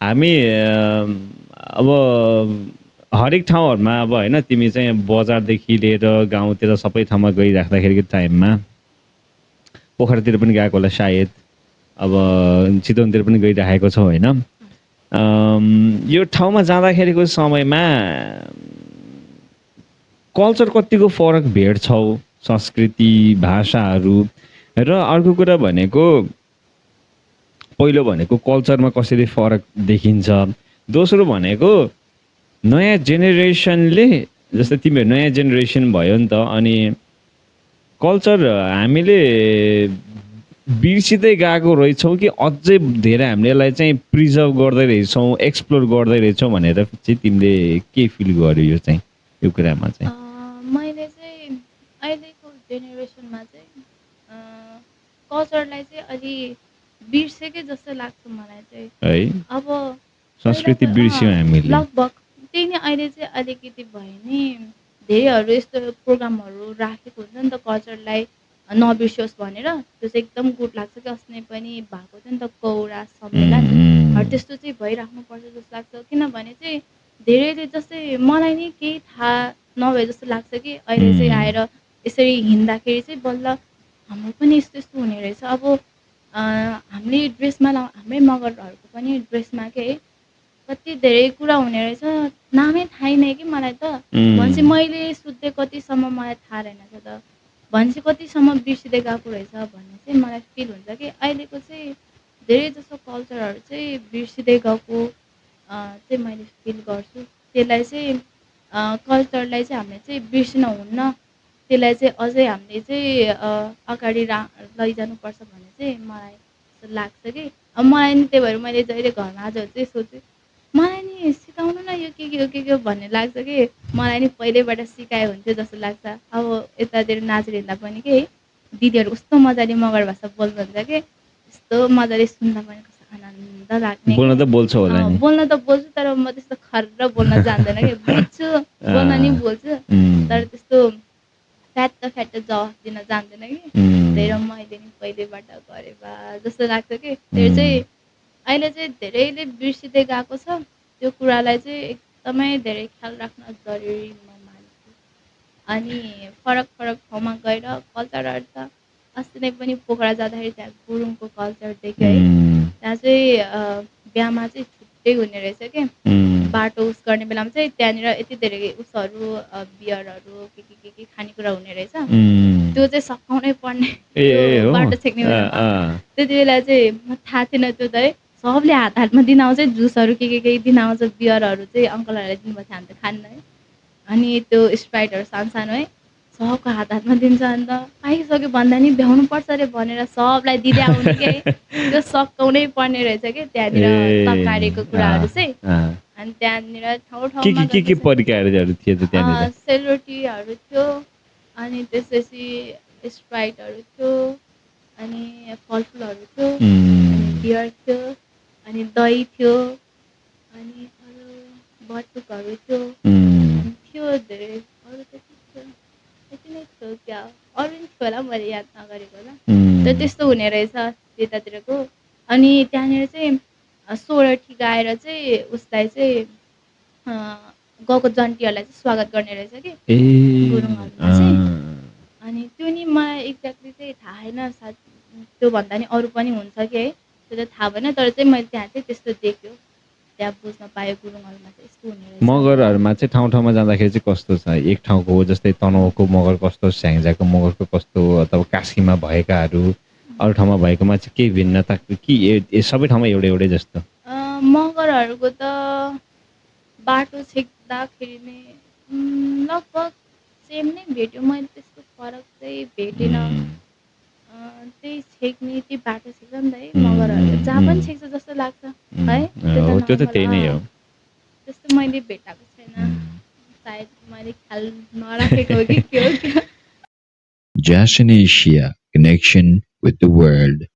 हामी अब हरेक ठाउँहरूमा अब होइन तिमी चाहिँ बजारदेखि लिएर गाउँतिर सबै ठाउँमा गइराख्दाखेरिको टाइममा पोखरातिर पनि गएको होला सायद अब चितवनतिर पनि गइराखेको छौ होइन यो ठाउँमा जाँदाखेरिको समयमा कल्चर कतिको फरक भेट्छौ संस्कृति भाषाहरू र अर्को कुरा भनेको पहिलो भनेको कल्चरमा कसरी फरक देखिन्छ दोस्रो भनेको नयाँ जेनेरेसनले जस्तै तिमीहरू नयाँ जेनेरेसन भयो नि त अनि कल्चर हामीले बिर्सिँदै गएको रहेछौँ कि अझै धेरै हामीले यसलाई चाहिँ प्रिजर्भ गर्दै रहेछौँ एक्सप्लोर गर्दै रहेछौँ भनेर चाहिँ तिमीले के फिल गर्यो यो चाहिँ यो कुरामा चाहिँ मैले चाहिँ अहिलेको जेनेरेसनमा चाहिँ कल्चरलाई चाहिँ अलि बिर्सेकै जस्तो लाग्छ मलाई चाहिँ है अब संस्कृति बिर्स्यौँ हामीले लगभग त्यही नै अहिले चाहिँ अलिकति भए नि धेरैहरू यस्तो प्रोग्रामहरू राखेको हुन्छ नि त कल्चरलाई नबिर्सियोस् भनेर त्यो चाहिँ एकदम गुड लाग्छ कि अस्ति पनि भएको थियो नि त कौरा सम्मेलन त्यस्तो चाहिँ भइराख्नुपर्छ जस्तो लाग्छ किनभने चाहिँ धेरैले जस्तै मलाई नि केही थाहा नभए जस्तो लाग्छ कि अहिले चाहिँ आएर यसरी हिँड्दाखेरि चाहिँ बल्ल हाम्रो पनि यस्तो यस्तो हुने रहेछ अब हामीले ड्रेसमा हाम्रै मगरहरूको पनि ड्रेसमा के कति धेरै कुरा हुने रहेछ नामै थाहै नै कि मलाई त भनेपछि मैले सोध्दै कतिसम्म मलाई थाहा रहेनछ त भनेपछि कतिसम्म बिर्सिँदै गएको रहेछ भन्ने चाहिँ मलाई फिल हुन्छ कि अहिलेको चाहिँ धेरै जसो कल्चरहरू चाहिँ बिर्सिँदै गएको चाहिँ मैले फिल गर्छु त्यसलाई चाहिँ कल्चरलाई चाहिँ हामीले चाहिँ बिर्सिन हुन्न त्यसलाई चाहिँ अझै हामीले चाहिँ अगाडि लैजानुपर्छ भन्ने चाहिँ मलाई लाग्छ कि अब मलाई नि त्यही भएर मैले जहिले घरमा आजहरू चाहिँ सोध्छु मलाई नि सिकाउनु न यो के भन्ने लाग्छ कि मलाई नि पहिल्यैबाट सिकायो हुन्थ्यो जस्तो लाग्छ अब यतातिर नाचेर हिँड्दा पनि के दिदीहरू कस्तो मजाले मगर भाषा बोल्नुहुन्छ कि यस्तो मजाले सुन्दा पनि कस्तो आनन्द लाग्ने बोल्न त बोल्छौ होला नि बोल्न त बोल्छु तर म त्यस्तो खर्र बोल्न जान्दैन कि बुझ्छु बोल्न नि बोल्छु तर त्यस्तो फ्याट जवाफ दिन जान्दैन कि धेरै मैले नि पहिल्यैबाट गरेँ बा जस्तो लाग्छ कि त्यो चाहिँ अहिले चाहिँ धेरैले बिर्सिँदै गएको छ त्यो कुरालाई चाहिँ एकदमै धेरै ख्याल राख्न जरुरी म मान्छु अनि फरक फरक ठाउँमा गएर कल्चरहरू त अस्ति नै पनि पोखरा जाँदाखेरि त्यहाँ गुरुङको कल्चर देख्यो है त्यहाँ चाहिँ बिहामा चाहिँ छुट्टै हुने रहेछ कि बाटो उस गर्ने बेलामा चाहिँ त्यहाँनिर यति धेरै उसहरू बियरहरू के खानेकुरा हुने रहेछ त्यो चाहिँ सकाउनै पर्ने बाटो छेक्ने बेलामा त्यति बेला चाहिँ म थाहा थिएन त्यो त है सबले हात हातमा दिन आउँछ जुसहरू के दिन आउँछ बियरहरू चाहिँ अङ्कलहरूलाई दिनुभएको थियो हामी त खान्न है अनि त्यो स्प्राइटहरू सानो सानो है सबको हात हातमा दिन्छ अन्त पाइसक्यो भन्दा नि भ्याउनुपर्छ अरे भनेर सबलाई दिँदै आउने के त्यो सकाउनै पर्ने रहेछ कि त्यहाँनिर तकारेको कुराहरू चाहिँ अनि त्यहाँनिर ठाउँ ठाउँमा के परिकारहरू थिए त त्यहाँनिर सेलरोटीहरू थियो अनि त्यसपछि स्प्राइटहरू थियो अनि फलफुलहरू थियो अनि बियर थियो अनि दही थियो अनि अरू बटुकहरू थियो अनि थियो धेरै अरू त के थियो यति नै थियो क्या अरू नि थियो होला मैले याद नगरेको होला त त्यस्तो हुने रहेछ त्यतातिरको अनि त्यहाँनिर चाहिँ सोरठी गाएर चाहिँ उसलाई चाहिँ गाउँको जन्तीहरूलाई चाहिँ स्वागत गर्ने रहेछ कि गुरुङहरूमा चाहिँ अनि त्यो नि मलाई एक्ज्याक्टली चाहिँ थाहा छैन सायद त्योभन्दा नि अरू पनि हुन्छ कि है त्यो त थाहा भएन तर चाहिँ मैले त्यहाँ चाहिँ त्यस्तो देख्यो त्यहाँ बुझ्न पायो गुरुङहरूमा चाहिँ यस्तो हुने रहेछ मगरहरूमा चाहिँ ठाउँ ठाउँमा जाँदाखेरि चाहिँ कस्तो छ एक ठाउँको हो जस्तै तनहुँको मगर कस्तो स्याङ्जाको मगरको कस्तो अथवा कास्कीमा भएकाहरू अरू ठाउँमा भएकोमा चाहिँ केही भिन्नता कि सबै ठाउँमा एउटै जस्तो मगरहरूको त बाटो छेक्दाखेरि नै लगभग सेम नै भेट्यो मैले त्यस्तो फरक चाहिँ भेटेन त्यही छेक्ने त्यही बाटो छेक्छ नि त है मगरहरूले जहाँ पनि छेक्छ जस्तो लाग्छ है त्यो त त्यही नै हो त्यस्तो मैले भेटाएको छैन सायद मैले ख्याल नराखेको हो कि के हो Jason Asia, connection with the world.